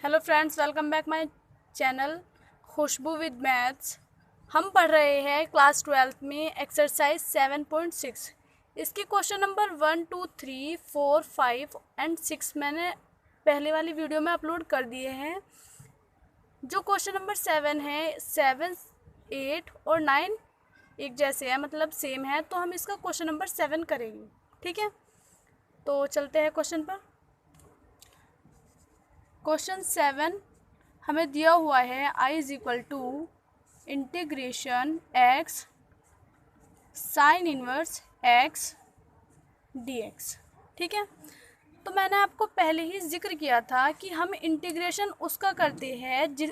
Hello friends, welcome back my channel Khushboo with maths. हम पढ़ रहे हैं क्लास 12 में एक्सरसाइज 7.6। इसके क्वेश्चन नंबर 1, 2, 3, 4, 5 एंड 6 मैंने पहले वाली वीडियो में अपलोड कर दिए हैं। जो क्वेश्चन नंबर 7 है, 7, 8 और 9 एक जैसे हैं, मतलब सेम है, तो हम इसका क्वेश्चन नंबर 7 करेंगे। ठीक है, तो चलते हैं क्वेश्चन पर। क्वेश्चन 7 हमें दिया हुआ है I is equal to integration x sine inverse x dx। ठीक है, तो मैंने आपको पहले ही जिक्र किया था कि हम इंटीग्रेशन उसका करते हैं जिस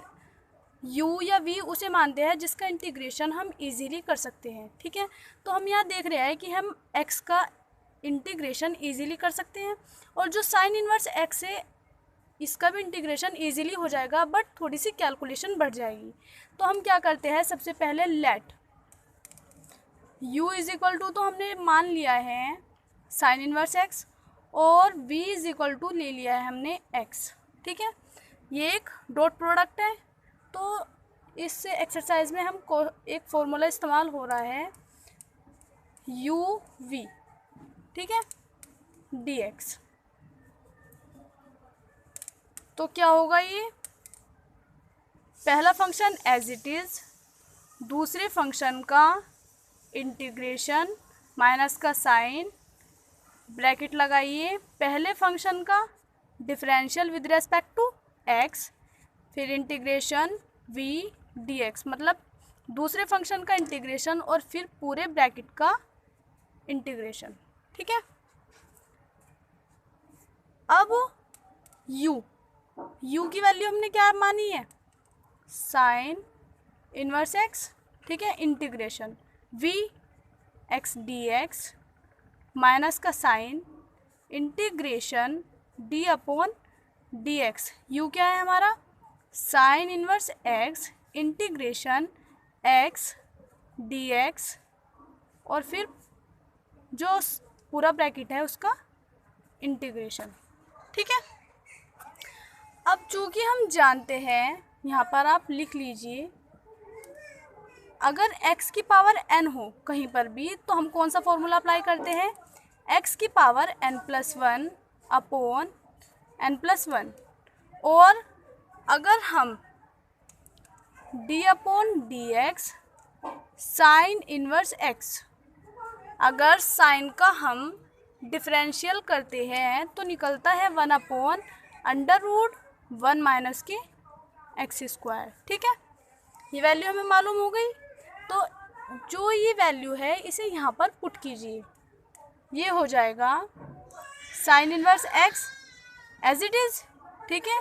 u या v उसे मानते हैं जिसका इंटीग्रेशन हम इजीली कर सकते हैं। ठीक है, तो हम यहाँ देख रहे हैं कि हम x का इंटीग्रेशन इजीली कर सकते हैं, और जो साइन इनवर्स x है इसका भी इंटीग्रेशन इजीली हो जाएगा, बट थोड़ी सी कैलकुलेशन बढ़ जाएगी। तो हम क्या करते हैं, सबसे पहले let u is equal to, तो हमने मान लिया है साइन इनवर्स x, और v इज इक्वल टू ले लिया है हमने x। ठीक है, ये एक डॉट प्रोडक्ट है, तो इस एक्सरसाइज में हमको एक फॉर्मूला इस्तेमाल हो रहा है u v, ठीक है, dx। तो क्या होगा, ये पहला फंक्शन एज इट इज़, दूसरे फंक्शन का इंटीग्रेशन माइनस का साइन, ब्रैकेट लगाइए, पहले फंक्शन का differential with respect to x, फिर इंटीग्रेशन v dx, मतलब दूसरे फंक्शन का इंटीग्रेशन और फिर पूरे ब्रैकेट का इंटीग्रेशन। ठीक है, अब u की वैल्यू हमने क्या मानी है, साइन इनवर्स x। ठीक है, integration v x dx minus का sine, integration d upon dx। u क्या है हमारा, sine inverse x integration x dx, और फिर जो पूरा ब्रैकेट है उसका इंटीग्रेशन। ठीक है, अब चूँकि हम जानते हैं, यहाँ पर आप लिख लीजिए, अगर x की पावर n हो कहीं पर भी, तो हम कौन सा फॉर्मूला अप्लाई करते हैं, x की पावर n+1 अपॉन n+1, और अगर हम d upon dx sign inverse x, अगर साइन का हम डिफरेंशियल करते हैं तो निकलता है 1 अपॉन √1 माइनस के x²। ठीक है, ये वैल्यू हमें मालूम हो गई, तो जो ये वैल्यू है इसे यहाँ पर पुट कीजिए, ये हो जाएगा sine inverse x as it is. ठीक है,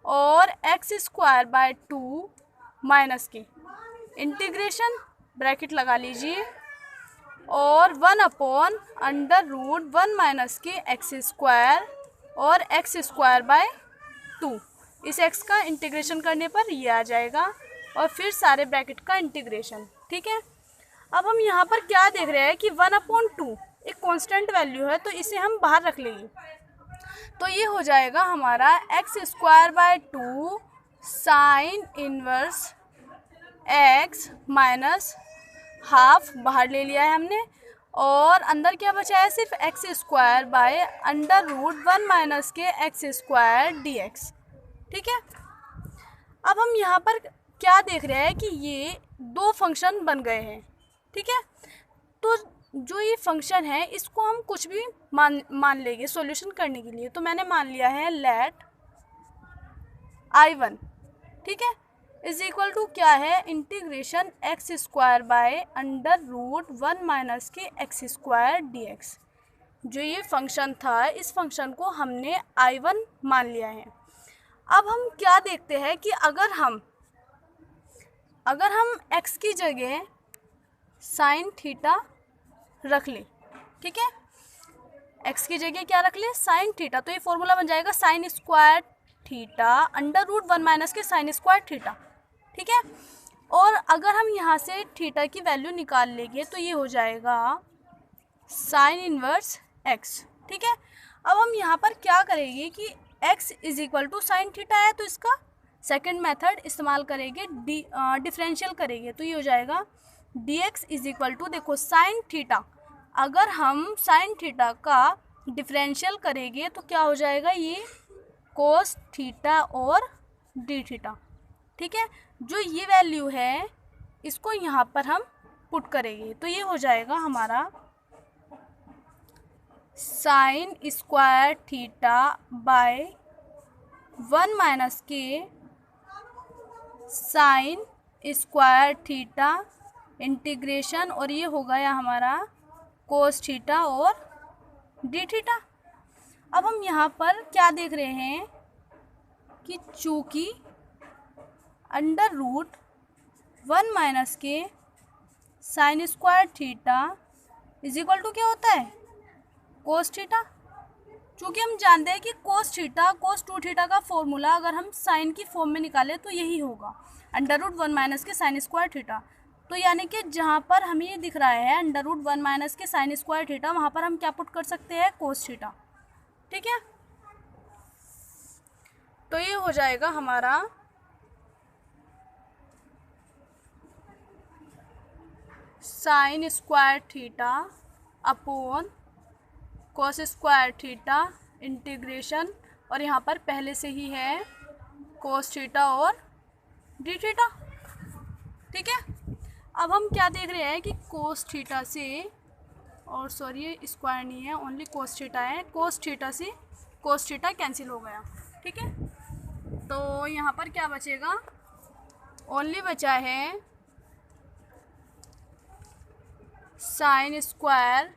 और x²/2 माइनस के इंटीग्रेशन, ब्रैकेट लगा लीजिए, और 1 अपॉन √1 माइनस के x² और x²/2, इस x का इंटीग्रेशन करने पर ये आ जाएगा, और फिर सारे ब्रैकेट का इंटीग्रेशन। ठीक है, अब हम यहाँ पर क्या देख रहे हैं कि 1/2 एक कांस्टेंट वैल्यू है, तो इसे हम बाहर रख लेंगे, तो ये हो जाएगा हमारा x²/2 sign inverse x minus half, बाहर ले लिया है हमने, और अंदर क्या बचा है, सिर्फ x²/√1 माइनस के x² dx। ठीक है, अब हम यहाँ पर क्या देख रहे हैं कि ये दो फंक्शन बन गए हैं। ठीक है, तो जो ये फंक्शन है इसको हम कुछ भी मान लेंगे सॉल्यूशन करने के लिए, तो मैंने मान लिया है लेट I1, ठीक है, इज इक्वल टू क्या है, इंटीग्रेशन x²/√1 माइनस के x² dx। जो ये फंक्शन था, इस फंक्शन को हमने I1 मान लिया है। अब हम क्या देखते हैं कि अगर हम x की जगह साइन थीटा रख ले, ठीक है, x की जगह क्या रख ले, साइन थीटा, तो ये फॉर्मूला बन जाएगा साइन स्क्वायर थीटा √1 माइनस के साइन स्क्वायर थीटा। ठीक है, और अगर हम यहाँ से थीटा की वैल्यू निकाल लेंगे तो ये हो जाएगा साइन इनवर्स x। ठीक है, अब हम यहाँ पर क्या करेंगे कि x is equal to sine theta है, तो इसका सेकंड मेथड इस्तेमाल करेंगे, डिफरेंशियल करेंगे, तो ये हो जाएगा dx इज इक्वल टू, देखो साइन थीटा, अगर हम साइन थीटा का डिफरेंशियल करेंगे तो क्या हो जाएगा, ये कोस थीटा और डी थीटा। ठीक है, जो ये वैल्यू है इसको यहाँ पर हम पुट करेंगे, तो ये हो जाएगा हमारा sign square theta by 1 minus के साइन स्क्वायर थीटा इंटीग्रेशन, और ये हो गया हमारा कोस थीटा और डी थीटा। अब हम यहाँ पर क्या देख रहे हैं कि चूँकि अंडर रूट 1 माइनस के sine square theta is equal to क्या होता है, कोस थीटा। चूँकि हम जानते हैं कि कोस थीटा कोस 2 थीटा का फॉर्मूला अगर हम साइन की फॉर्म में निकालें तो यही होगा, अंडर रूट 1 माइनस के साइन स्क्वायर थीटा। तो यानी कि जहाँ पर हमें ये दिख रहा है अंडर रूट 1 माइनस के साइन स्क्वायर थीटा, वहाँ पर हम क्या पुट कर सकते हैं, कोस थीटा। ठीक है, तो ये हो जाएगा हमारा sign square theta upon cos square theta integration, और यहाँ पर पहले से ही है कोस थीटा और डी थीटा। ठीक है, अब हम क्या देख रहे हैं कि कोस थीटा से, और सॉरी ये स्क्वायर नहीं है, ओनली कोस थीटा है, कोस थीटा से कोस थीटा कैंसिल हो गया। ठीक है, तो यहाँ पर क्या बचेगा, ओनली बचा है साइन स्क्वायर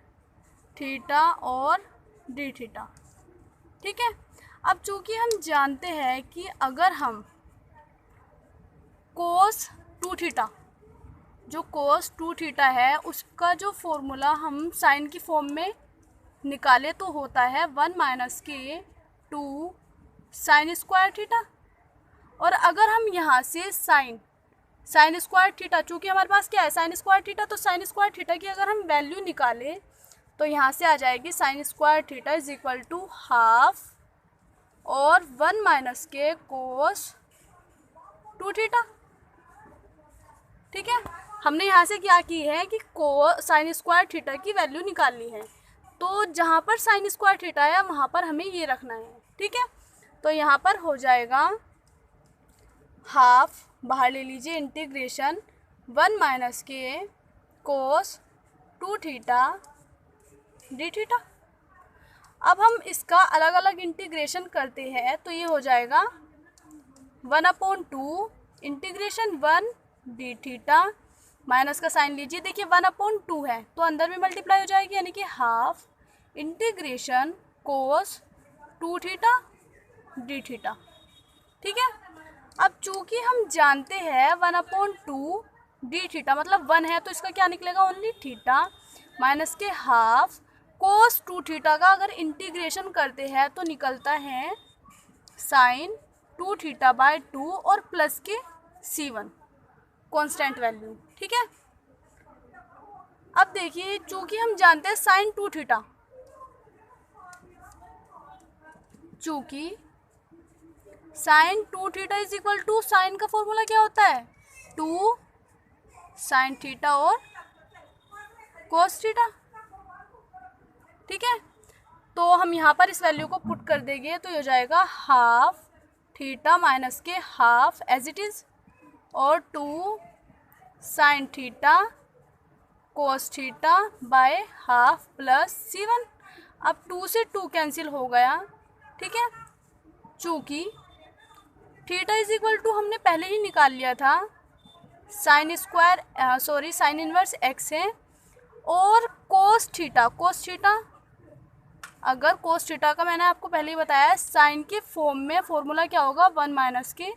थीटा और डी थीटा। ठीक है, अब चूँकि हम जानते हैं कि अगर हम कोस 2 थीटा, जो कोस 2 थीटा है उसका जो फॉर्मूला हम साइन की फॉर्म में निकाले तो होता है 1 माइनस के 2 साइन स्क्वायर थीटा, और अगर हम यहाँ से साइन स्क्वायर थीटा, चूँकि हमारे पास क्या है साइन स्क्वायर थीटा, तो साइन स्क्वायर थीटा की अगर हम वैल्यू निकालें तो यहाँ से आ जाएगी sine square theta is equal to half और 1 माइनस के कोस 2 थीटा। ठीक है, हमने यहाँ से क्या की है कि साइन स्क्वायर थीटा की वैल्यू निकालनी है, तो जहाँ पर साइन स्क्वायर थीटा है वहाँ पर हमें ये रखना है। ठीक है, तो यहाँ पर हो जाएगा हाफ, बाहर ले लीजिए, इंटीग्रेशन 1 माइनस के कोस 2 थीटा डी थीटा। अब हम इसका अलग अलग इंटीग्रेशन करते हैं तो ये हो जाएगा 1/2 इंटीग्रेशन 1 डी थीटा, माइनस का साइन लीजिए, देखिए 1/2 है तो अंदर में मल्टीप्लाई हो जाएगी, यानी कि हाफ इंटीग्रेशन कोस 2 थीटा डी थीटा। ठीक है, अब चूँकि हम जानते हैं 1/2 डी थीटा मतलब 1 है, तो इसका क्या निकलेगा, ओनली थीटा, माइनस के हाफ कोस 2 थीटा का अगर इंटीग्रेशन करते हैं तो निकलता है साइन 2 थीटा बाय 2 और प्लस के C1 कांस्टेंट वैल्यू। ठीक है, अब देखिए चूँकि हम जानते हैं साइन 2 थीटा, चूँकि sine 2 theta is equal to, sine का फॉर्मूला क्या होता है 2 साइन थीटा और कोस थीटा। ठीक है, तो हम यहाँ पर इस वैल्यू को पुट कर देंगे तो ये हो जाएगा हाफ थीटा माइनस के हाफ एज इट इज़, और 2 sine theta cos theta by half plus C1। अब 2 से 2 कैंसिल हो गया। ठीक है, चूँकि थीटा इज इक्वल टू हमने पहले ही निकाल लिया था, साइन इनवर्स x है, और कोस थीटा अगर कोस थीटा का मैंने आपको पहले ही बताया साइन के फॉर्म में फॉर्मूला क्या होगा 1 माइनस के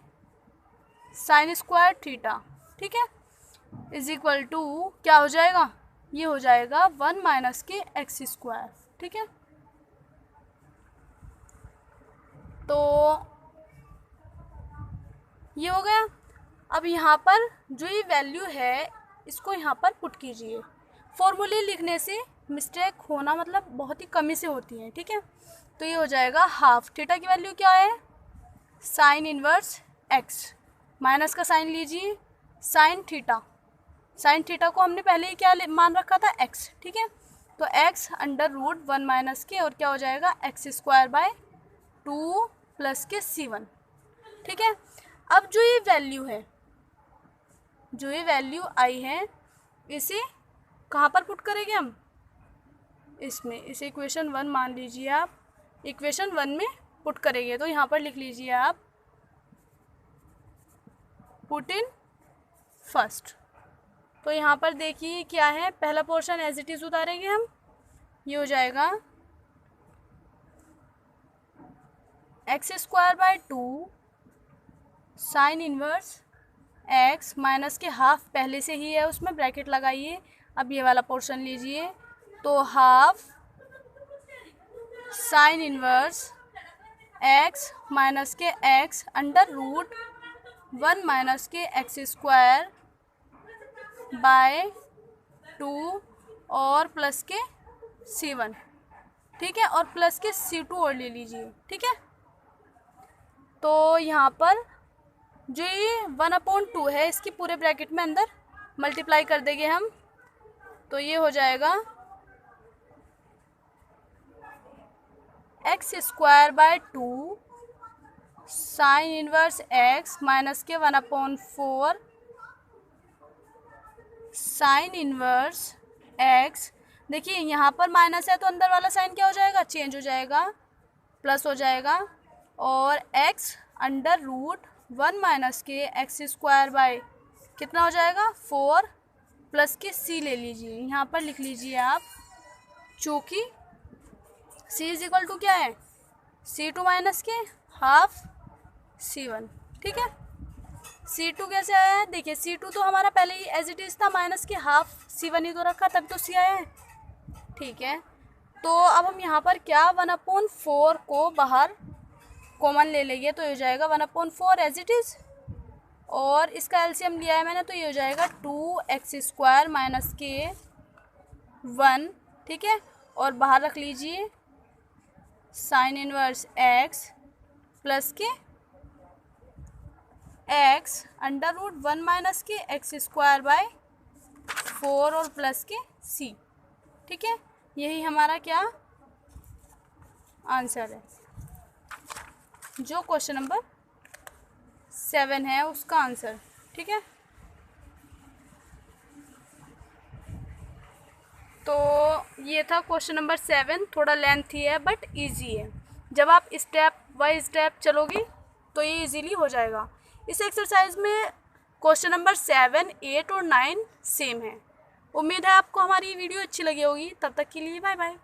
साइन स्क्वायर थीटा। ठीक है, इज इक्वल टू क्या हो जाएगा, ये हो जाएगा 1 माइनस के एक्स स्क्वायर। ठीक है, तो ये हो गया। अब यहाँ पर जो ये वैल्यू है इसको यहाँ पर पुट कीजिए। फॉर्मूले लिखने से मिस्टेक होना मतलब बहुत ही कमी से होती है। ठीक है, तो ये हो जाएगा हाफ। थीटा की वैल्यू क्या है, साइन इनवर्स एक्स, माइनस का साइन लीजिए, साइन थीटा, साइन थीटा को हमने पहले ही क्या मान रखा था, एक्स, ठीक है। तो एक्स अंडर रूट 1 माइनस के, और क्या हो जाएगा, एक्स स्क्वायर बाय 2 प्लस के C1, ठीक है। अब जो ये वैल्यू है, जो ये वैल्यू आई है, इसे कहाँ पर पुट करेंगे हम, इसमें, इसे इक्वेशन 1 मान लीजिए आप, इक्वेशन 1 में पुट करेंगे। तो यहाँ पर लिख लीजिए आप पुट इन फर्स्ट। तो यहाँ पर देखिए क्या है, पहला पोर्शन एज इट इज़ उतारेंगे हम, ये हो जाएगा x square by 2 sine inverse x, minus के हाफ पहले से ही है, उसमें ब्रैकेट लगाइए। अब ये वाला पोर्शन लीजिए, तो half sine inverse x minus के एक्स अंडर रूट 1 माइनस के एक्स स्क्वायर बाय 2 और प्लस के C1, ठीक है, और प्लस के C2 और ले लीजिए, ठीक है। तो यहाँ पर जो ये 1/2 है, इसकी पूरे ब्रैकेट में अंदर मल्टीप्लाई कर देंगे हम, तो ये हो जाएगा x square by 2 sine inverse x minus के 1/4 साइन इनवर्स एक्स। देखिए यहाँ पर माइनस है तो अंदर वाला साइन क्या हो जाएगा, चेंज हो जाएगा, प्लस हो जाएगा, और एक्स अंडर रूट 1 माइनस के एक्स स्क्वायर बाय कितना हो जाएगा 4 प्लस के C ले लीजिए, यहाँ पर लिख लीजिए आप, चूँकि C इज इक्वल टू क्या है, C2 माइनस के हाफ C1, ठीक है। C2 कैसे आया है, देखिए C2 तो हमारा पहले ही एज इट इज़ था, माइनस के हाफ C1 ही तो रखा, तब तो C आया है, ठीक है। तो अब हम यहाँ पर क्या 1/4 को बाहर कॉमन ले लेंगे, तो ये हो जाएगा 1/4 एज इट इज़, और इसका एलसीएम लिया है मैंने, तो ये हो जाएगा 2x स्क्वायर माइनस के 1, ठीक है, और बाहर रख लीजिए साइन इनवर्स x प्लस के x अंडर रूट 1 माइनस के एक्स स्क्वायर बाय 4 और प्लस के C, ठीक है। यही हमारा क्या आंसर है, जो क्वेश्चन नंबर 7 है उसका आंसर, ठीक है। तो ये था क्वेश्चन नंबर 7, थोड़ा लेंथी है बट इजी है, जब आप स्टेप बाय स्टेप चलोगी तो ये इजीली हो जाएगा। इस एक्सरसाइज में क्वेश्चन नंबर 7, 8 और 9 सेम है। उम्मीद है आपको हमारी वीडियो अच्छी लगी होगी, तब तक के लिए बाय बाय।